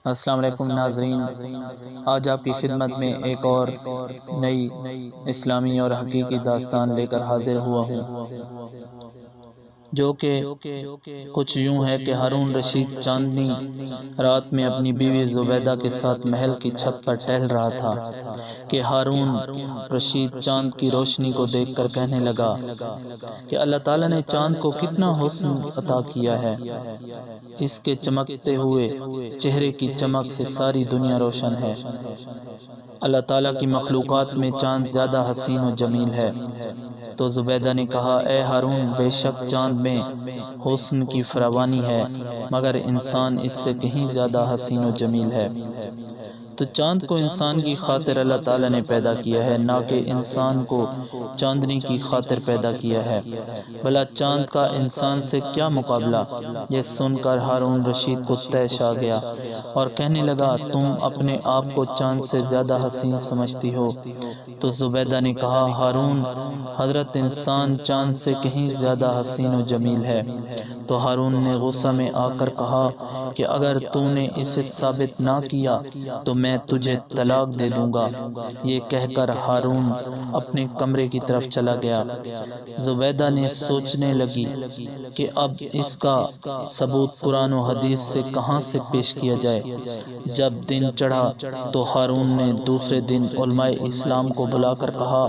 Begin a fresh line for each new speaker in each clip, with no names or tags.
السلام علیکم ناظرین، آج آپ کی خدمت میں ایک اور نئی اسلامی اور حقیقی داستان لے کر حاضر ہوا ہوں، جو کہ کچھ یوں ہے کہ ہارون رشید چاندنی رات میں اپنی بیوی زبیدہ کے ساتھ محل کی چھت پر ٹہل رہا تھا کہ ہارون رشید چاند کی روشنی کو دیکھ کر کہنے لگا کہ اللہ تعالیٰ نے چاند کو کتنا حسن عطا کیا ہے، اس کے چمکتے ہوئے چہرے کی چمک سے ساری دنیا روشن ہے۔ اللہ تعالیٰ کی مخلوقات میں چاند زیادہ حسین و جمیل ہے۔ تو زبیدہ نے کہا، اے ہارون، بے شک چاند میں حسن کی فراوانی ہے، مگر انسان اس سے کہیں زیادہ حسین و جمیل ہے۔ تو چاند کو انسان کی خاطر اللہ تعالیٰ نے پیدا کیا ہے، نہ کہ انسان کو چاندنی کی خاطر پیدا کیا ہے۔ بھلا چاند کا انسان سے کیا مقابلہ؟ یہ سن کر ہارون رشید کو طیش آ گیا اور کہنے لگا، تم اپنے آپ کو چاند سے زیادہ حسین سمجھتی ہو؟ تو زبیدہ نے کہا، ہارون، حضرت انسان چاند سے کہیں زیادہ حسین و جمیل ہے۔ تو ہارون نے غصہ میں آ کر کہا کہ اگر تو نے اسے ثابت نہ کیا تو میں تجھے طلاق دے دوں گا۔ یہ کہہ کر ہارون اپنے کمرے کی طرف چلا گیا۔ زبیدہ نے سوچنے لگی کہ اب اس کا ثبوت قرآن و حدیث سے کہاں سے پیش کیا جائے۔ جب دن چڑھا تو ہارون نے دوسرے دن علماء اسلام کو بلا کر کہا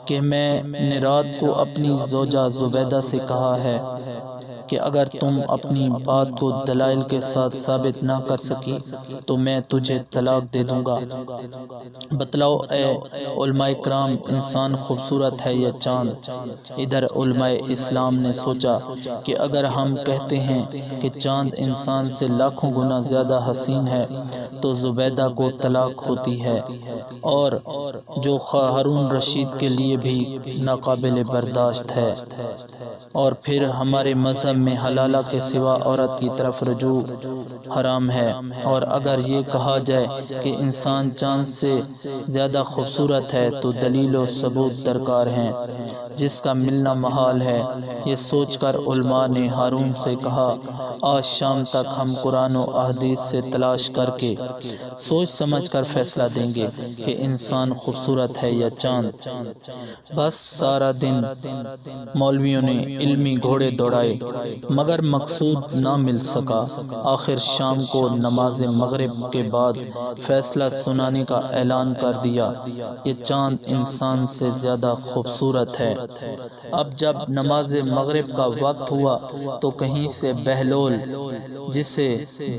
کہ میں نے رات کو اپنی زوجہ زبیدہ سے کہا ہے کہ اگر تم اپنی بات کو دلائل کے ساتھ ثابت نہ کر سکی تو میں تجھے طلاق دے دوں گا۔ بتلاؤ اے علماء کرام، انسان خوبصورت ہے یا چاند؟ ادھر علماء اسلام نے سوچا کہ اگر ہم کہتے ہیں کہ چاند انسان سے لاکھوں گنا زیادہ حسین ہے تو زبیدہ کو طلاق ہوتی ہے، اور جو ہارون رشید کے لیے بھی ناقابل برداشت ہے، اور پھر ہمارے مذہب میں حلالہ کے سوا عورت کی طرف رجوع حرام ہے، اور اگر یہ کہا جائے کہ انسان چاند سے زیادہ خوبصورت ہے تو دلیل و ثبوت درکار ہیں جس کا ملنا محال ہے۔ یہ سوچ کر علماء نے ہارون سے کہا، آج شام تک ہم قرآن و احادیث سے تلاش کر کے سوچ سمجھ کر فیصلہ دیں گے کہ انسان خوبصورت ہے یا چاند۔ بس سارا دن مولویوں نے علمی گھوڑے دوڑائے مگر مقصود نہ مل سکا۔ آخر شام کو نماز مغرب کے بعد فیصلہ سنانے کا اعلان کر دیا کہ چاند انسان سے زیادہ خوبصورت ہے۔ اب جب نماز مغرب کا وقت ہوا تو کہیں سے بہلول، جسے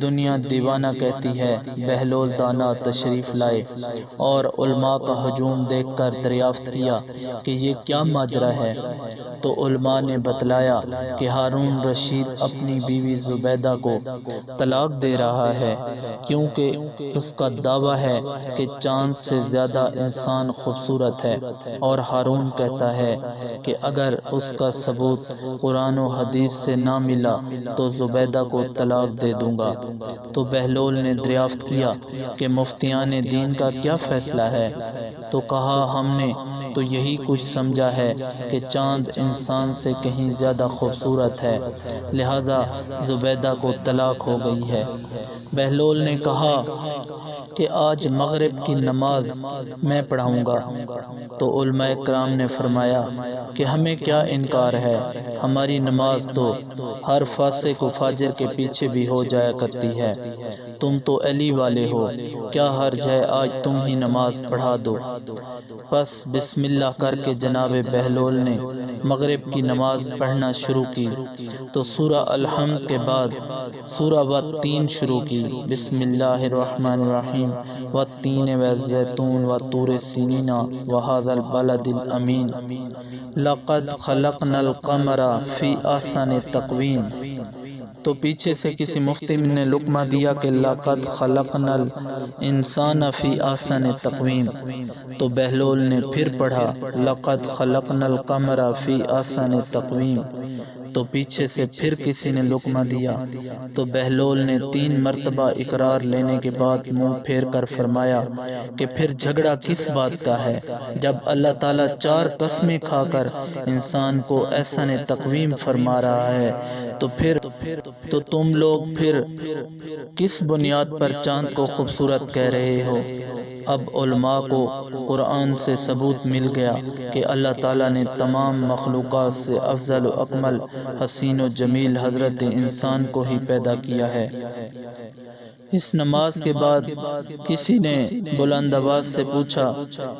دنیا دیوانہ کہتی ہے، بہلول دانا تشریف لائے اور علماء کا ہجوم دیکھ کر دریافت کیا کہ یہ کیا ماجرا ہے۔ تو علماء نے بتلایا کہ ہارون رشید اپنی بیوی زبیدہ کو طلاق دے رہا ہے کیونکہ اس کا دعویٰ ہے کہ چاند سے زیادہ انسان خوبصورت ہے، اور ہارون کہتا ہے کہ اگر اس کا ثبوت قرآن و حدیث سے نہ ملا تو زبیدہ کو طلاق دے دوں گا۔ تو بہلول نے دریافت کیا کہ مفتیان دین کا کیا فیصلہ ہے؟ تو کہا، ہم نے تو یہی کچھ سمجھا ہے کہ چاند انسان سے کہیں زیادہ خوبصورت ہے، لہذا زبیدہ کو طلاق ہو گئی ہے۔ بہلول نے کہا کہ آج مغرب کی نماز میں پڑھاؤں گا۔ تو علماء کرام نے فرمایا کہ ہمیں کیا انکار ہے، ہماری نماز تو ہر فاسق و فاجر کے پیچھے بھی ہو جایا کرتی ہے، تم تو علی والے ہو، کیا حرج ہے آج تم ہی نماز پڑھا دو۔ بس بسم اللہ کر کے جناب بہلول نے مغرب کی نماز پڑھنا شروع کی تو سورہ الحمد کے بعد سورہ والتین شروع کی۔ بسم اللہ الرحمن الرحیم، والتین والزیتون وطور سینین وہذا البلد الامین، لقد خلقنا القمر فی احسن تقویم۔ تو پیچھے سے کسی مفتی نے لقمہ دیا کہ لقد خلقنا الانسان فی احسن تقویم۔ تو بہلول نے پھر پڑھا لقد خلقنا القمر فی احسن تقویم۔ تو پیچھے سے پھر کسی نے لقمہ دیا تو بہلول نے 3 مرتبہ اقرار لینے کے بعد منہ پھیر کر فرمایا کہ پھر جھگڑا کس بات کا ہے، جب اللہ تعالیٰ 4 قسمیں کھا کر انسان کو احسن تقویم فرما رہا ہے تو تم لوگ پھر کس بنیاد پر چاند کو خوبصورت کہہ رہے ہو؟ اب علماء کو قرآن سے ثبوت مل گیا کہ اللہ تعالیٰ نے تمام مخلوقات سے افضل و اکمل، حسین و جمیل حضرت انسان کو ہی پیدا کیا ہے۔ اس نماز کے بعد کسی نے بلند آواز سے پوچھا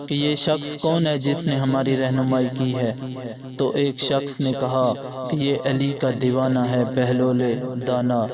کہ یہ شخص کون ہے جس نے ہماری رہنمائی کی ہے؟ تو ایک شخص نے کہا کہ یہ علی کا دیوانہ ہے، بہلول دانا۔